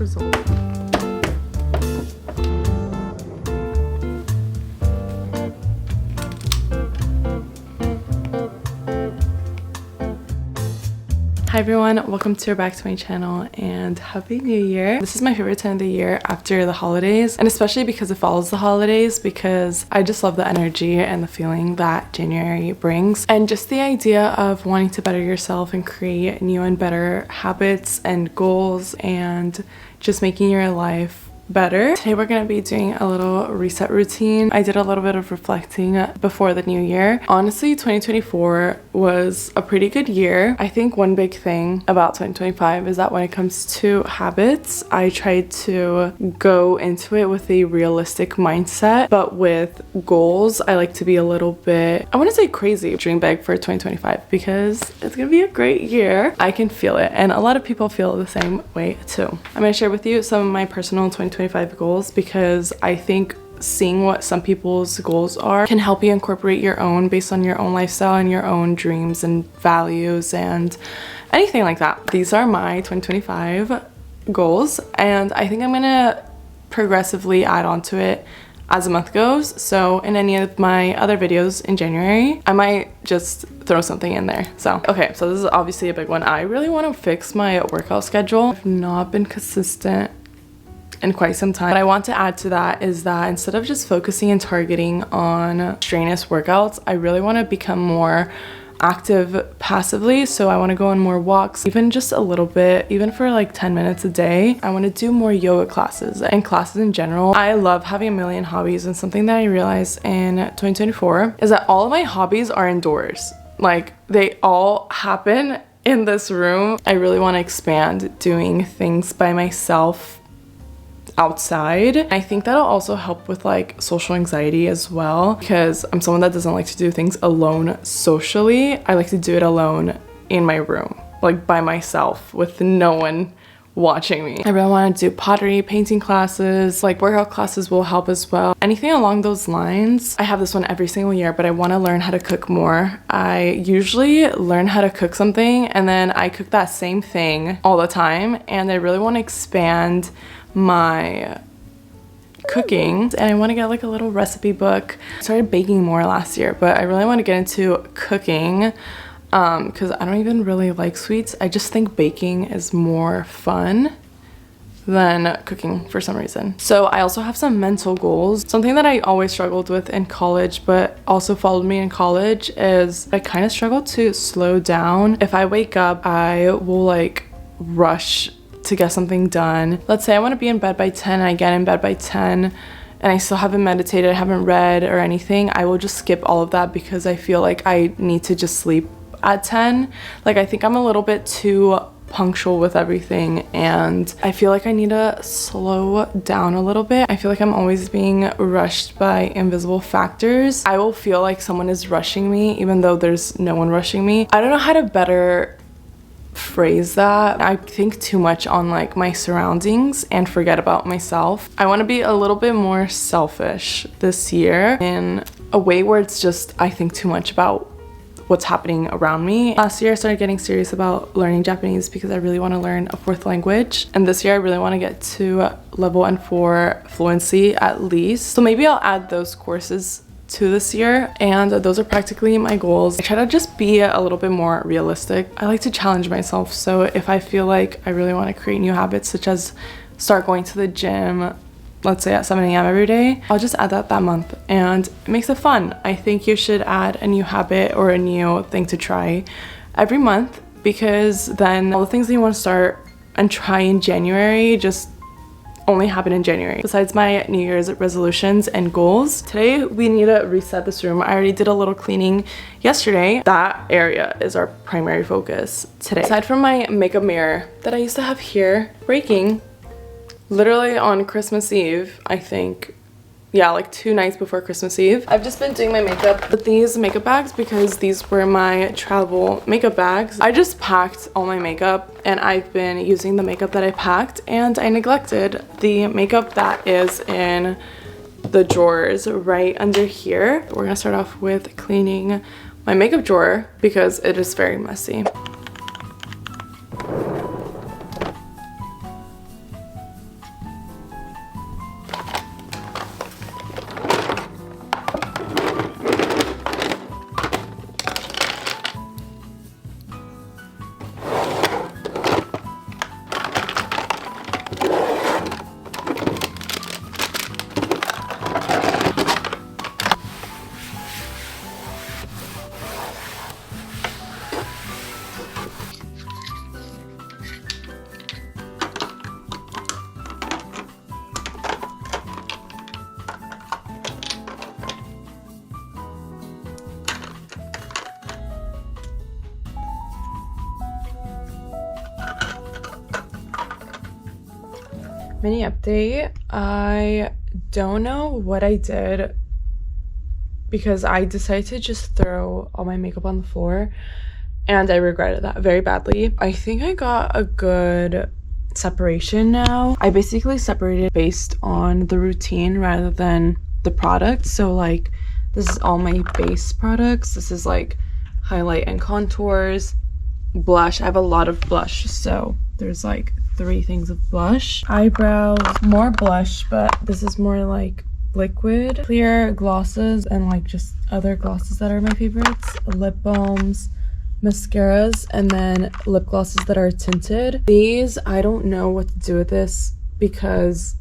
result. Hi everyone, welcome back to my channel and happy new year. This is my favorite time of the year after the holidays, and especially because it follows the holidays, because I just love the energy and the feeling that January brings, and just the idea of wanting to better yourself and create new and better habits and goals and just making your life better. Today we're going to be doing a little reset routine. I did a little bit of reflecting before the new year. Honestly, 2024 was a pretty good year. I think one big thing about 2025 is that when it comes to habits, I tried to go into it with a realistic mindset, but with goals, I like to be a little bit, I want to say crazy, dream big for 2025 because it's going to be a great year. I can feel it, and a lot of people feel the same way too. I'm going to share with you some of my personal 2025 goals because I think seeing what some people's goals are can help you incorporate your own based on your own lifestyle and your own dreams and values and anything like that. These are my 2025 goals, and I think I'm gonna progressively add on to it as the month goes. So in any of my other videos in January, I might just throw something in there. So okay, so this is obviously a big one. I really want to fix my workout schedule. I've not been consistent in quite some time. What I want to add to that is that instead of just focusing and targeting on strenuous workouts, I really want to become more active passively. So I want to go on more walks, even just a little bit, even for like 10 minutes a day. I want to do more yoga classes and classes in general. I love having a million hobbies, and something that I realized in 2024 is that all of my hobbies are indoors. Like, they all happen in this room. I really want to expand doing things by myself outside. I think that'll also help with like social anxiety as well, because I'm someone that doesn't like to do things alone socially. I like to do it alone in my room, like by myself with no one watching me. I really want to do pottery, painting classes, like workout classes will help as well. Anything along those lines. I have this one every single year, but I want to learn how to cook more. I usually learn how to cook something and then I cook that same thing all the time, and I really want to expand my cooking, and I want to get like a little recipe book. I started baking more last year, but I really want to get into cooking because I don't even really like sweets. I just think baking is more fun than cooking for some reason. So I also have some mental goals. Something that I always struggled with in college but also followed me in college is I kind of struggle to slow down. If I wake up, I will like rush to get something done. Let's say I want to be in bed by 10 and I get in bed by 10 and I still haven't meditated, I haven't read or anything. I will just skip all of that because I feel like I need to just sleep at 10. Like, I think I'm a little bit too punctual with everything, and I feel like I need to slow down a little bit. I feel like I'm always being rushed by invisible factors. I will feel like someone is rushing me even though there's no one rushing me. I don't know how to better phrase that. I think too much on like my surroundings and forget about myself. I want to be a little bit more selfish this year in a way where it's just I think too much about what's happening around me. Last year I started getting serious about learning Japanese because I really want to learn a fourth language, and this year I really want to get to level N4 fluency at least. So maybe I'll add those courses to this year, and those are practically my goals. I try to just be a little bit more realistic. I like to challenge myself, so if I feel like I really want to create new habits such as start going to the gym, let's say at 7 a.m. every day, I'll just add that month, and it makes it fun. I think you should add a new habit or a new thing to try every month, because then all the things that you want to start and try in January just only happen in January. Besides my New Year's resolutions and goals, today we need to reset this room. I already did a little cleaning yesterday. That area is our primary focus today. Aside from my makeup mirror that I used to have here breaking literally on Christmas Eve, I think. Yeah, like 2 nights before Christmas Eve. I've just been doing my makeup with these makeup bags because these were my travel makeup bags. I just packed all my makeup and I've been using the makeup that I packed, and I neglected the makeup that is in the drawers right under here. We're gonna start off with cleaning my makeup drawer because it is very messy. Mini update. I don't know what I did because I decided to just throw all my makeup on the floor and I regretted that very badly. I think I got a good separation now. I basically separated based on the routine rather than the product. So like this is all my base products. This is like highlight and contours, blush. I have a lot of blush, so there's like 3 things of blush. Eyebrows, more blush, but this is more like liquid. Clear glosses and like just other glosses that are my favorites. Lip balms, mascaras, and then lip glosses that are tinted. These, I don't know what to do with this because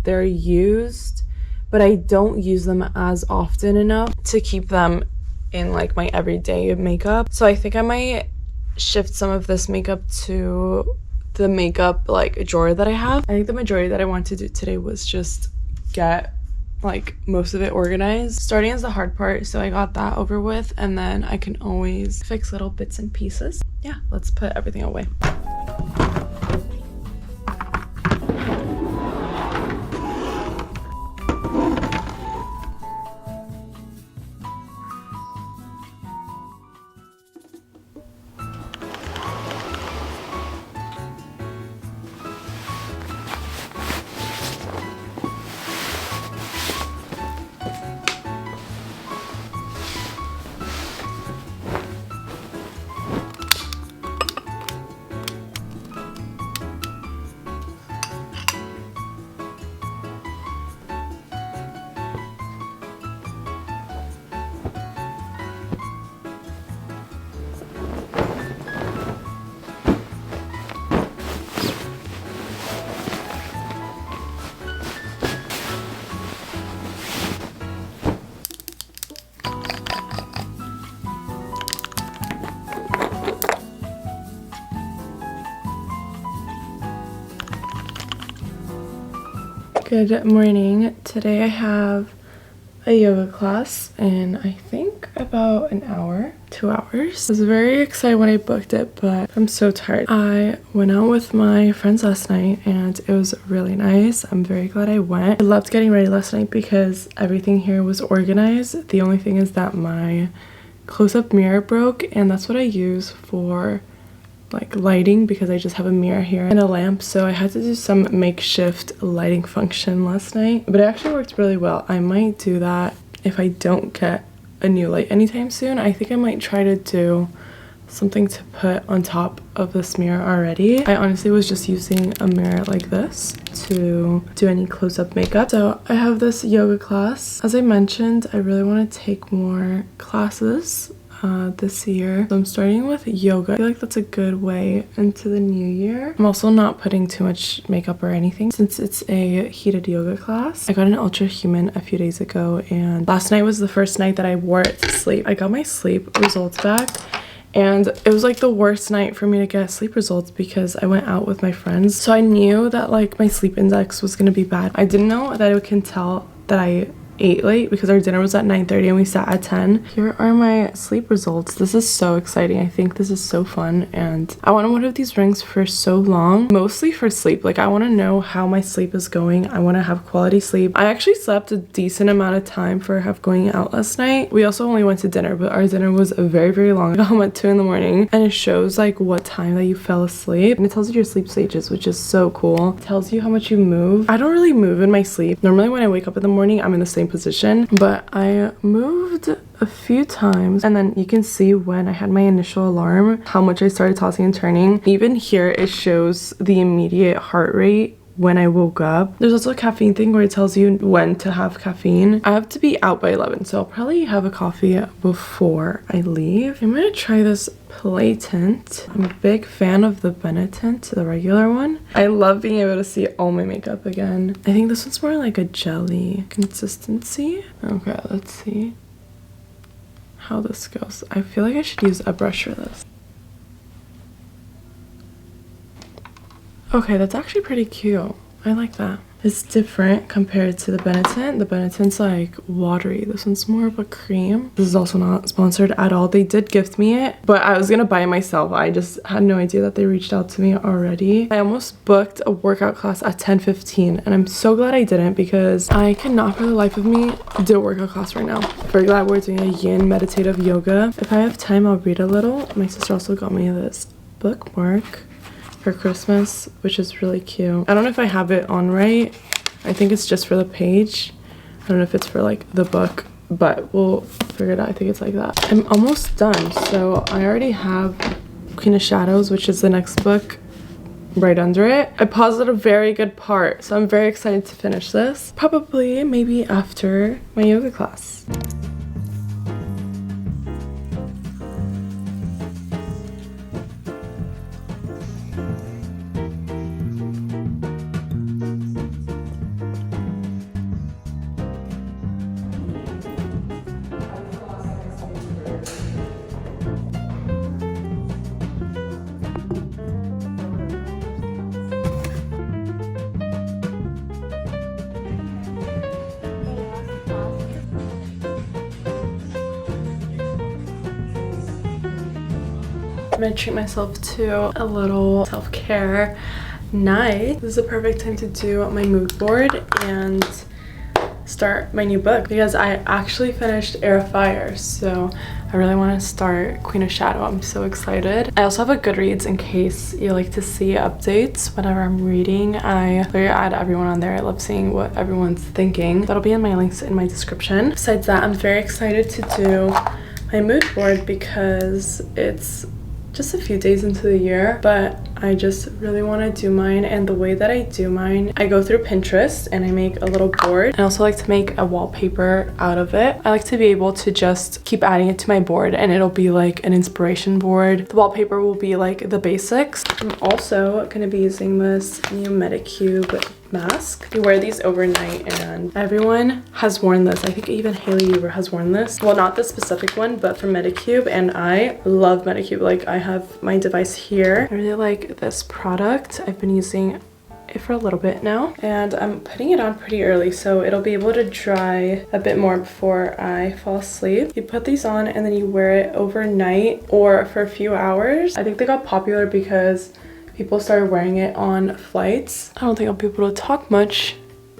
they're used, but I don't use them as often enough to keep them in like my everyday makeup. So I think I might shift some of this makeup to the makeup like drawer that I have. I think the majority that I want to do today was just get like most of it organized. Starting is the hard part, so I got that over with, and then I can always fix little bits and pieces. Yeah, let's put everything away. Good morning. Today I have a yoga class in I think about an hour, 2 hours. I was very excited when I booked it, but I'm so tired. I went out with my friends last night and it was really nice. I'm very glad I went. I loved getting ready last night because everything here was organized. The only thing is that my close-up mirror broke, and that's what I use for like lighting because I just have a mirror here and a lamp, so I had to do some makeshift lighting function last night, but it actually worked really well. I might do that if I don't get a new light anytime soon. I think I might try to do something to put on top of this mirror already. I honestly was just using a mirror like this to do any close-up makeup. So I have this yoga class. As I mentioned, I really want to take more classes this year. So I'm starting with yoga. I feel like that's a good way into the new year. I'm also not putting too much makeup or anything since it's a heated yoga class. I got an Ultra Human a few days ago, and last night was the first night that I wore it to sleep. I got my sleep results back, and it was like the worst night for me to get sleep results because I went out with my friends. So I knew that like my sleep index was gonna be bad. I didn't know that it can tell that I ate late because our dinner was at 9:30 and we sat at 10. Here are my sleep results. This is so exciting. I think this is so fun, and I wanted one of these rings for so long, mostly for sleep. Like I want to know how my sleep is going. I want to have quality sleep. I actually slept a decent amount of time for going out last night. We also only went to dinner, but our dinner was very, very long. I got home at 2 in the morning, and it shows like what time that you fell asleep, and it tells you your sleep stages, which is so cool. It tells you how much you move. I don't really move in my sleep. Normally when I wake up in the morning, I'm in the same position, but I moved a few times, and then you can see when I had my initial alarm how much I started tossing and turning. Even here it shows the immediate heart rate when I woke up. There's also a caffeine thing where it tells you when to have caffeine. I have to be out by 11, so I'll probably have a coffee before I leave. I'm gonna try this Play Tint. I'm a big fan of the Benetint, the regular one. I love being able to see all my makeup again. I think this one's more like a jelly consistency. Okay, let's see how this goes. I feel like I should use a brush for this. Okay, that's actually pretty cute. I like that. is different compared to the Benetton. The Benetton's like watery. This one's more of a cream. This is also not sponsored at all. They did gift me it, but I was gonna buy it myself. I just had no idea that they reached out to me already. I almost booked a workout class at 10:15, and I'm so glad I didn't because I cannot for the life of me do a workout class right now. Very glad we're doing a yin meditative yoga. If I have time, I'll read a little. My sister also got me this bookmark for Christmas, which is really cute. I don't know if I have it on right. I think it's just for the page. I don't know if it's for like the book, but we'll figure it out. I think it's like that. I'm almost done. So I already have Queen of Shadows, which is the next book, right under it. I paused at a very good part, so I'm very excited to finish this. Probably maybe after my yoga class. I'm gonna treat myself to a little self-care night. This is the perfect time to do my mood board and start my new book because I actually finished Air of Fire, so I really want to start Queen of Shadow. I'm so excited. I also have a Goodreads in case you like to see updates whenever I'm reading. I literally add everyone on there. I love seeing what everyone's thinking. That'll be in my links in my description. Besides that, I'm very excited to do my mood board because it's just a few days into the year, but I just really want to do mine. And the way that I do mine, I go through Pinterest and I make a little board. I also like to make a wallpaper out of it. I like to be able to just keep adding it to my board and it'll be like an inspiration board. The wallpaper will be like the basics. I'm also going to be using this new Medicube mask. You wear these overnight and everyone has worn this. I think even Hailey Weaver has worn this. Well, not this specific one, but from Medicube, and I love Medicube. Like, I have my device here. I really like this product. I've been using it for a little bit now and I'm putting it on pretty early so it'll be able to dry a bit more before I fall asleep. You put these on and then you wear it overnight or for a few hours. I think they got popular because people started wearing it on flights. I don't think I'll be able to talk much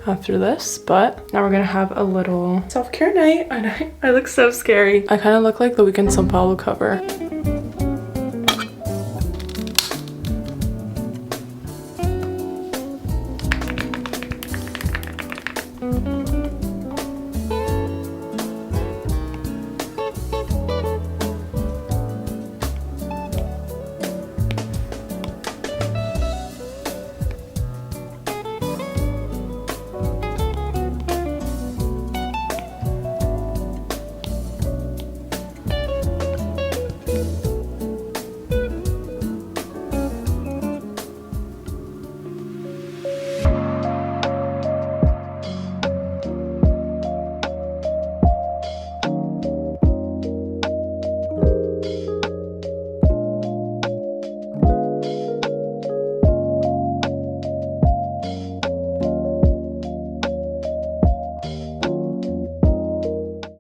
after this, but now we're gonna have a little self-care night and I look so scary. I kind of look like the Weekend São Paulo cover.